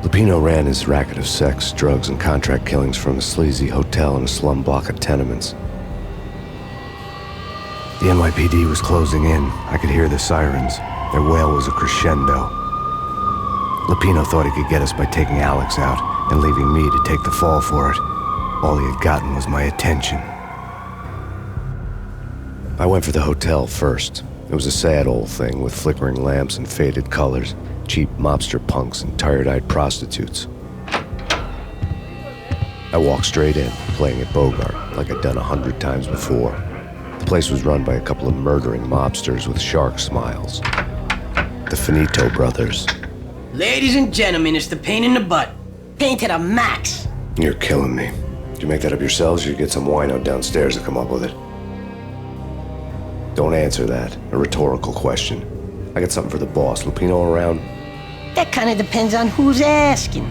Lupino ran his racket of sex, drugs, and contract killings from a sleazy hotel in a slum block of tenements. The NYPD was closing in. I could hear the sirens. Their wail was a crescendo. Lupino thought he could get us by taking Alex out and leaving me to take the fall for it. All he had gotten was my attention. I went for the hotel first. It was a sad old thing with flickering lamps and faded colors, cheap mobster punks and tired-eyed prostitutes. I walked straight in, playing at Bogart, like I'd done 100 times before. The place was run by a couple of murdering mobsters with shark smiles. The Finito brothers. Ladies and gentlemen, it's the pain in the butt. Pain to the max. You're killing me. Did you make that up yourselves, or you get some wino downstairs to come up with it? Don't answer that. A rhetorical question. I got something for the boss. Lupino around? That kind of depends on who's asking.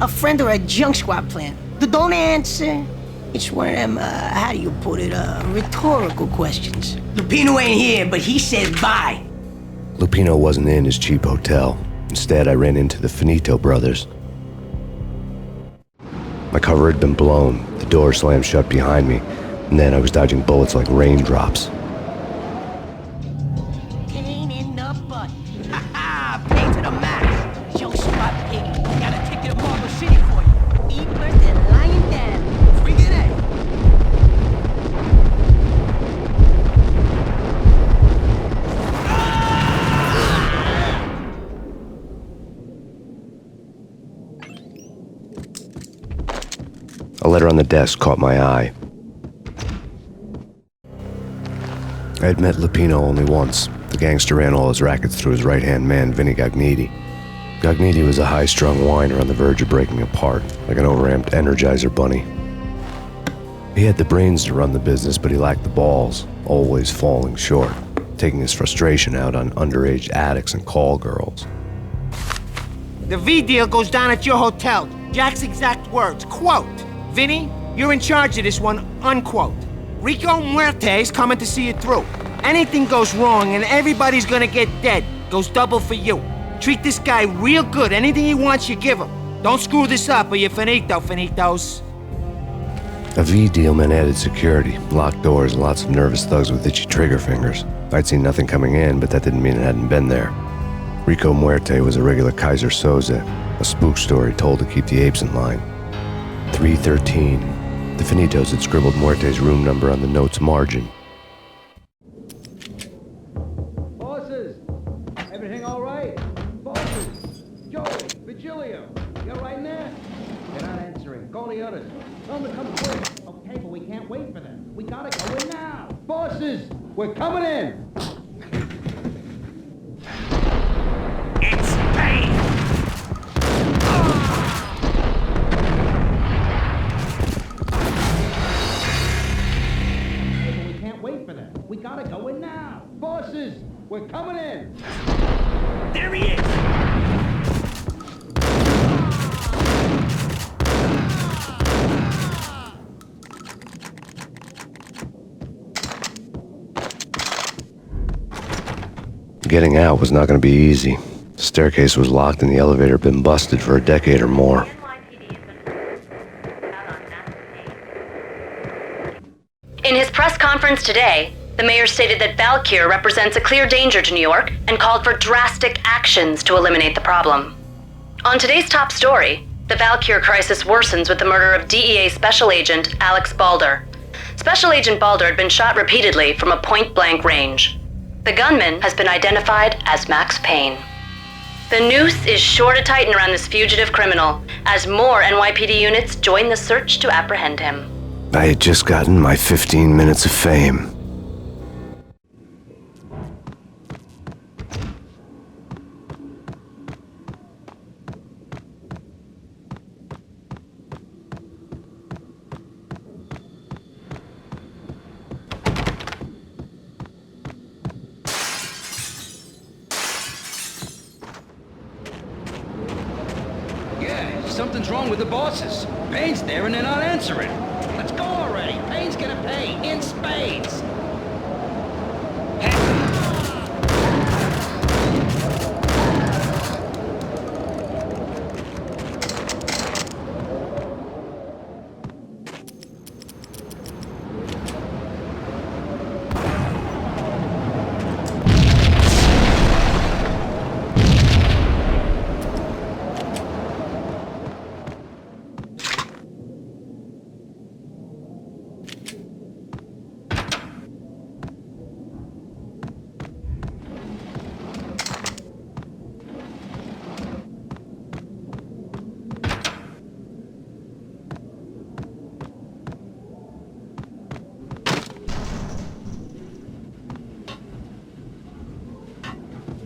A friend or a junk squad plan. Don't answer. It's one of them, how do you put it, rhetorical questions. Lupino ain't here, but he said bye. Lupino wasn't in his cheap hotel. Instead, I ran into the Finito brothers. My cover had been blown. The door slammed shut behind me, and then I was dodging bullets like raindrops. Pain in the butt. Ha-ha! Pain to the max. Junk squad piggy. Got a ticket to Marble City for you. Eat first and lying down. Bring it in. A letter on the desk caught my eye. I had met Lupino only once. The gangster ran all his rackets through his right-hand man, Vinny Gagniti. Gagniti was a high-strung whiner on the verge of breaking apart, like an overamped Energizer bunny. He had the brains to run the business, but he lacked the balls, always falling short, taking his frustration out on underage addicts and call girls. The V deal goes down at your hotel. Jack's exact words, quote, "Vinny, you're in charge of this one," unquote. Rico Muerte's coming to see it through. Anything goes wrong and everybody's gonna get dead. Goes double for you. Treat this guy real good. Anything he wants, you give him. Don't screw this up or you're finito, finitos. A V deal meant added security, locked doors, and lots of nervous thugs with itchy trigger fingers. I'd seen nothing coming in, but that didn't mean it hadn't been there. Rico Muerte was a regular Kaiser Soze, a spook story told to keep the apes in line. 313. The Finitos had scribbled Muerte's room number on the note's margin. Bosses! Everything all right? Bosses! Joey, Vigilio, you all right in there? They're not answering. Call the others. Tell them to come quick. Okay, but we can't wait for them. We gotta go in now. Bosses! We're coming in! It's Payne! We can't wait for them. We gotta go in now. Bosses! We're coming in! There he is! Getting out was not going to be easy. The staircase was locked and the elevator had been busted for a decade or more. In his press conference today, the mayor stated that Valkyr represents a clear danger to New York and called for drastic actions to eliminate the problem. On today's top story, the Valkyr crisis worsens with the murder of DEA Special Agent Alex Balder. Special Agent Balder had been shot repeatedly from a point-blank range. The gunman has been identified as Max Payne. The noose is sure to tighten around this fugitive criminal as more NYPD units join the search to apprehend him. I had just gotten my 15 minutes of fame. Something's wrong with the bosses. Payne's there and they're not answering. Let's go already. Payne's gonna pay in spades.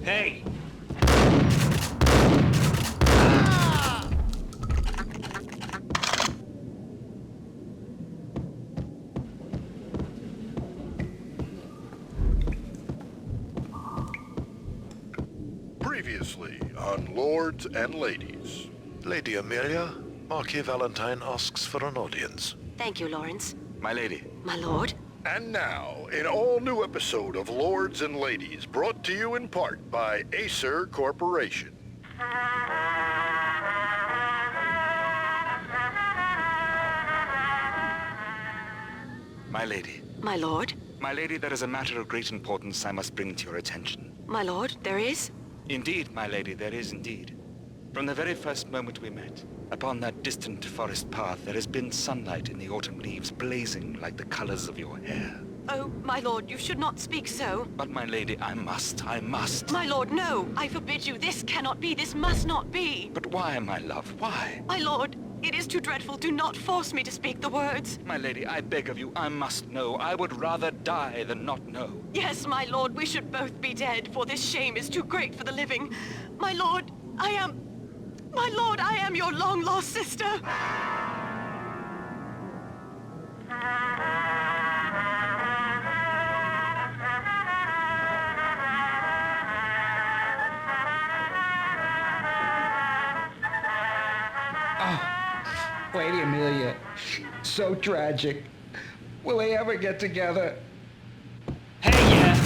Hey! Previously on Lords and Ladies. Lady Amelia, Marquis Valentine asks for an audience. Thank you, Lawrence. My lady. My lord. And now, an all-new episode of Lords and Ladies, brought to you in part by Aesir Corporation. My lady. My lord. My lady, there is a matter of great importance I must bring to your attention. My lord, there is? Indeed, my lady, there is indeed. From the very first moment we met, upon that distant forest path, there has been sunlight in the autumn leaves blazing like the colors of your hair. Oh, my lord, you should not speak so. But my lady, I must. My lord, no! I forbid you. This cannot be. This must not be. But why, my love, why? My lord, it is too dreadful. Do not force me to speak the words. My lady, I beg of you, I must know. I would rather die than not know. Yes, my lord, we should both be dead, for this shame is too great for the living. My lord, I am your long-lost sister. Lady Amelia, so tragic. Will they ever get together? Hey, yeah!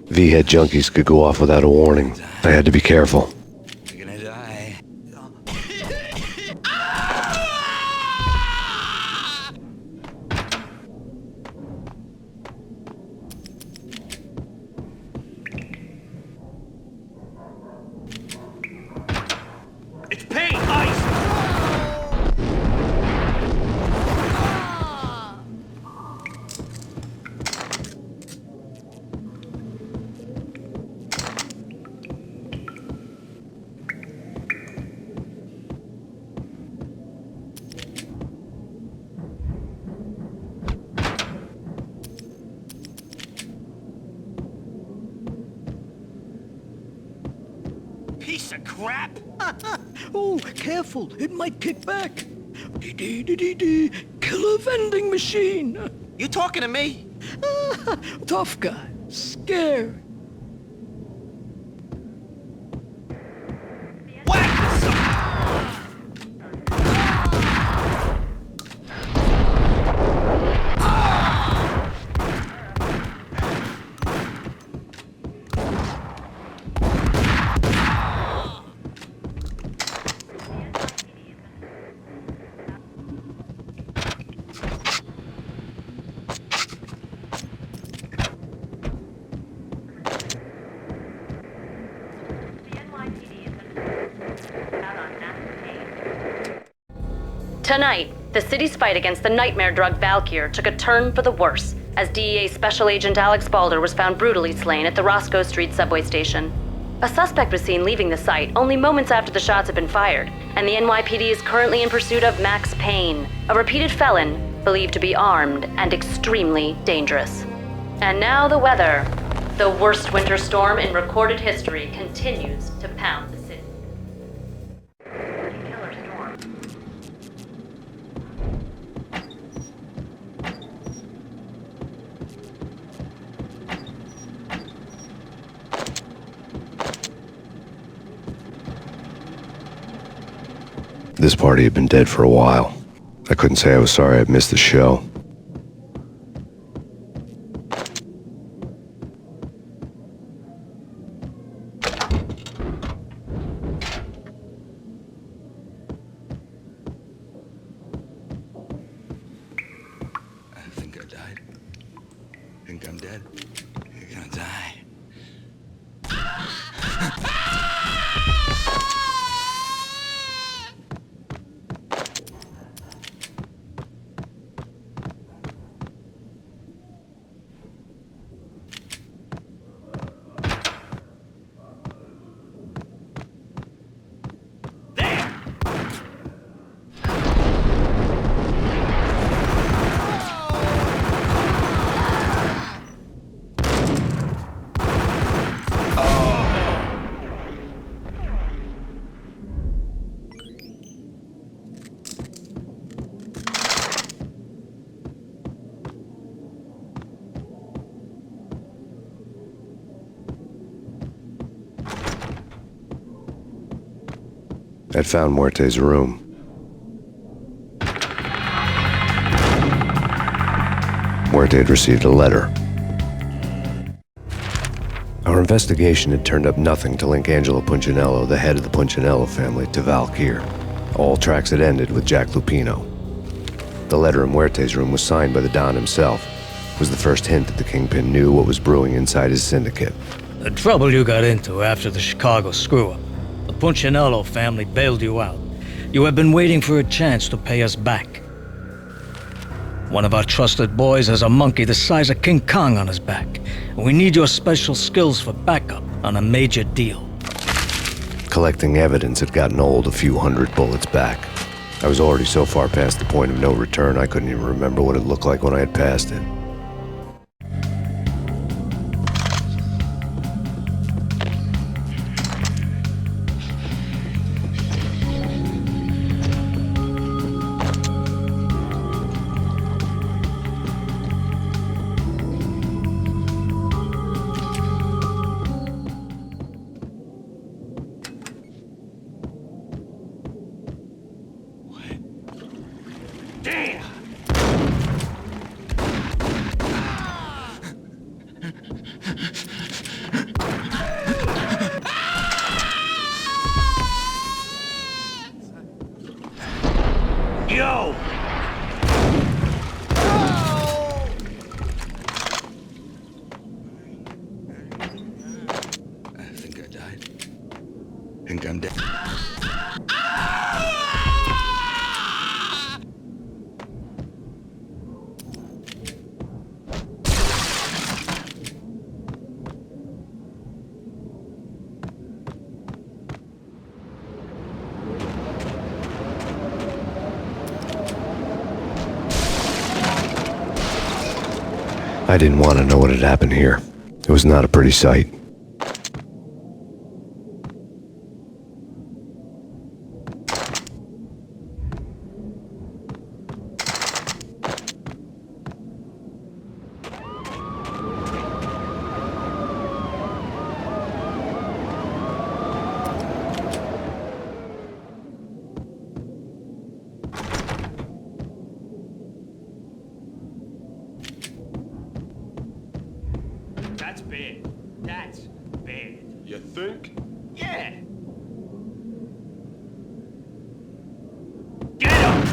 V-head junkies could go off without a warning. I had to be careful. You're gonna die. It's Payne! Ice! Piece of crap! Oh, careful, it might kick back. Dee-dee-dee-dee-dee, killer vending machine. You talking to me? Tough guy, scared. Tonight, the city's fight against the nightmare drug Valkyr took a turn for the worse as DEA Special Agent Alex Balder was found brutally slain at the Roscoe Street subway station. A suspect was seen leaving the site only moments after the shots had been fired, and the NYPD is currently in pursuit of Max Payne, a repeated felon believed to be armed and extremely dangerous. And now the weather. The worst winter storm in recorded history continues to pound the city. Killer storm. This party had been dead for a while. I couldn't say I was sorry I'd missed the show. died. Think I'm dead. You're gonna die. I'd found Muerte's room. Muerte had received a letter. Our investigation had turned up nothing to link Angelo Punchinello, the head of the Punchinello family, to Valkyr. All tracks had ended with Jack Lupino. The letter in Muerte's room was signed by the Don himself. It was the first hint that the Kingpin knew what was brewing inside his syndicate. The trouble you got into after the Chicago screw-up. The Punchinello family bailed you out. You have been waiting for a chance to pay us back. One of our trusted boys has a monkey the size of King Kong on his back. And we need your special skills for backup on a major deal. Collecting evidence had gotten old a few hundred bullets back. I was already so far past the point of no return I couldn't even remember what it looked like when I had passed it. I didn't want to know what had happened here. It was not a pretty sight. That's bad. That's bad. You think? Yeah. Get him!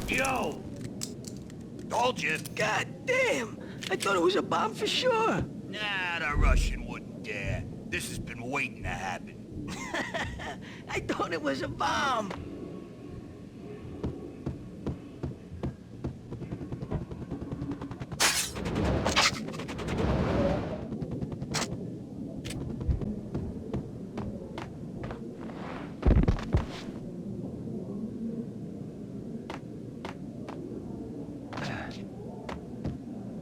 Yo! Told you. God damn! I thought it was a bomb for sure. Nah, the Russian wouldn't dare. This has been waiting to happen. I thought it was a bomb.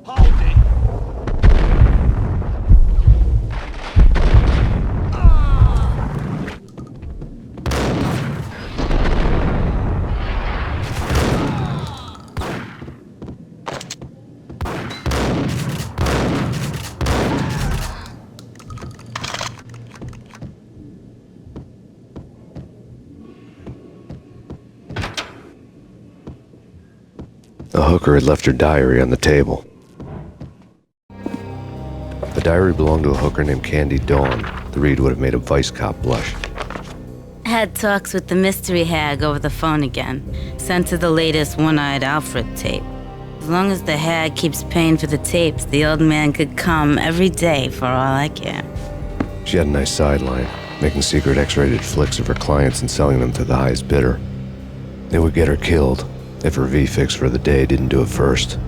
Hold it! The hooker had left her diary on the table. diary belonged to a hooker named Candy Dawn. The read would have made a vice cop blush. Had talks with the mystery hag over the phone again. Sent her the latest One-Eyed Alfred tape. As long as the hag keeps paying for the tapes, the old man could come every day for all I care. She had a nice sideline, making secret X-rated flicks of her clients and selling them to the highest bidder. It would get her killed if her V-fix for the day didn't do it first.